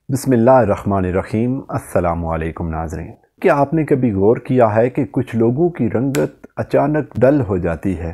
बिस्मिल्लाहिर्रहमानिर्रहीम। अस्सलाम वालेकुम नाज़रीन। क्या आपने कभी गौर किया है कि कुछ लोगों की रंगत अचानक डल हो जाती है,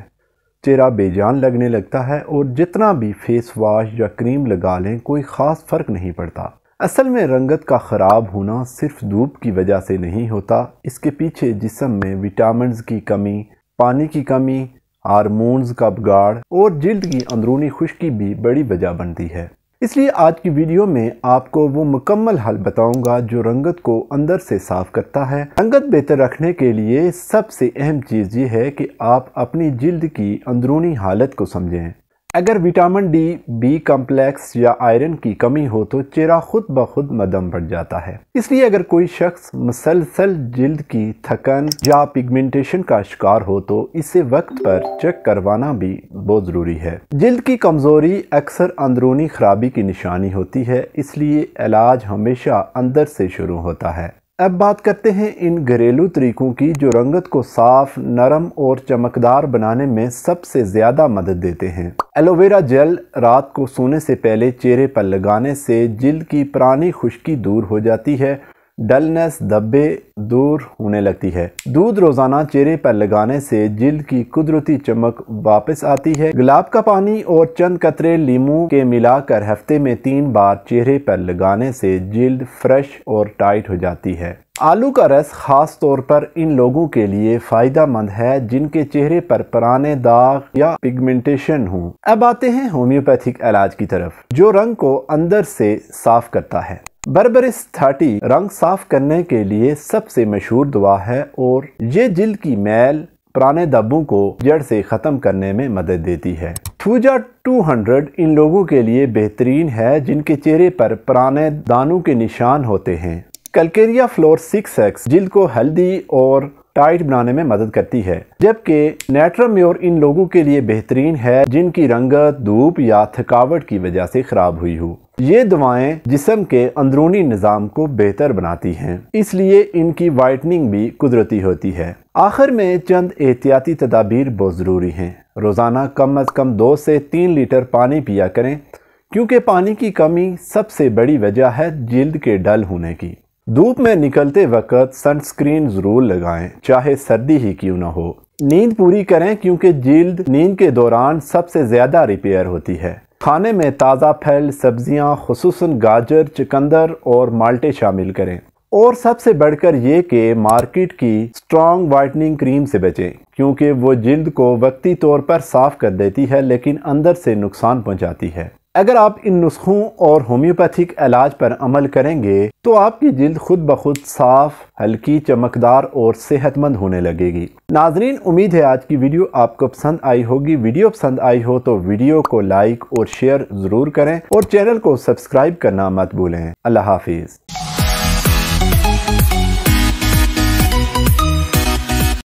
चेहरा बेजान लगने लगता है और जितना भी फेस वाश या क्रीम लगा लें कोई ख़ास फ़र्क नहीं पड़ता। असल में रंगत का ख़राब होना सिर्फ धूप की वजह से नहीं होता, इसके पीछे जिस्म में विटामिन्स की कमी, पानी की कमी, हार्मोन्स का बिगाड़ और जिल्द की अंदरूनी खुश्की भी बड़ी वजह बनती है। इसलिए आज की वीडियो में आपको वो मुकम्मल हल बताऊंगा जो रंगत को अंदर से साफ करता है। रंगत बेहतर रखने के लिए सबसे अहम चीज़ ये है कि आप अपनी जिल्द की अंदरूनी हालत को समझें। अगर विटामिन डी, बी कॉम्प्लेक्स या आयरन की कमी हो तो चेहरा खुद ब खुद मदम पड़ जाता है। इसलिए अगर कोई शख्स मुसलसल जिल्द की थकन या पिगमेंटेशन का शिकार हो तो इसे वक्त पर चेक करवाना भी बहुत ज़रूरी है। जिल्द की कमज़ोरी अक्सर अंदरूनी खराबी की निशानी होती है, इसलिए इलाज हमेशा अंदर से शुरू होता है। अब बात करते हैं इन घरेलू तरीकों की जो रंगत को साफ, नरम और चमकदार बनाने में सबसे ज़्यादा मदद देते हैं। एलोवेरा जेल रात को सोने से पहले चेहरे पर लगाने से जिल्द की पुरानी खुश्की दूर हो जाती है, डलनेस, धब्बे दूर होने लगती है। दूध रोजाना चेहरे पर लगाने से जिल्द की कुदरती चमक वापस आती है। गुलाब का पानी और चंद कतरे लीमू के मिलाकर हफ्ते में 3 बार चेहरे पर लगाने से जिल्द फ्रेश और टाइट हो जाती है। आलू का रस खास तौर पर इन लोगों के लिए फायदा मंद है जिनके चेहरे पर पुराने दाग या पिगमेंटेशन हो। अब आते हैं होम्योपैथिक इलाज की तरफ जो रंग को अंदर से साफ करता है। बर्बरिस 30 रंग साफ करने के लिए सबसे मशहूर दवा है और ये जिल्द की मैल, पुराने धब्बों को जड़ से ख़त्म करने में मदद देती है। थूजा 200 इन लोगों के लिए बेहतरीन है जिनके चेहरे पर पुराने दानों के निशान होते हैं। कैलकेरिया फ्लोर 6X जिल्द को हेल्दी और टाइट बनाने में मदद करती है, जबकि नेट्राम्योर इन लोगों के लिए बेहतरीन है जिनकी रंगत धूप या थकावट की वजह से खराब हुई हो। ये दवाएं जिस्म के अंदरूनी निज़ाम को बेहतर बनाती हैं, इसलिए इनकी वाइटनिंग भी कुदरती होती है। आखिर में चंद एहतियाती तदाबीर बहुत ज़रूरी हैं। रोज़ाना कम अज़ कम 2 से 3 लीटर पानी पिया करें, क्योंकि पानी की कमी सबसे बड़ी वजह है जिल्द के डल होने की। धूप में निकलते वक्त सनस्क्रीन ज़रूर लगाएं, चाहे सर्दी ही क्यों न हो। नींद पूरी करें क्योंकि जिल्द नींद के दौरान सबसे ज़्यादा रिपेयर होती है। खाने में ताज़ा फल, सब्जियां, खुसूसन गाजर, चुकंदर और माल्टे शामिल करें। और सबसे बढ़कर ये कि मार्केट की स्ट्रॉन्ग वाइटनिंग क्रीम से बचें, क्योंकि वो जिल्द को वक्ती तौर पर साफ कर देती है लेकिन अंदर से नुकसान पहुंचाती है। अगर आप इन नुस्खों और होम्योपैथिक इलाज पर अमल करेंगे तो आपकी जिल्द खुद ब खुद साफ, हल्की, चमकदार और सेहतमंद होने लगेगी। नाजरीन, उम्मीद है आज की वीडियो आपको पसंद आई होगी। वीडियो पसंद आई हो तो वीडियो को लाइक और शेयर ज़रूर करें और चैनल को सब्सक्राइब करना मत भूलें। अल्लाह हाफिज़।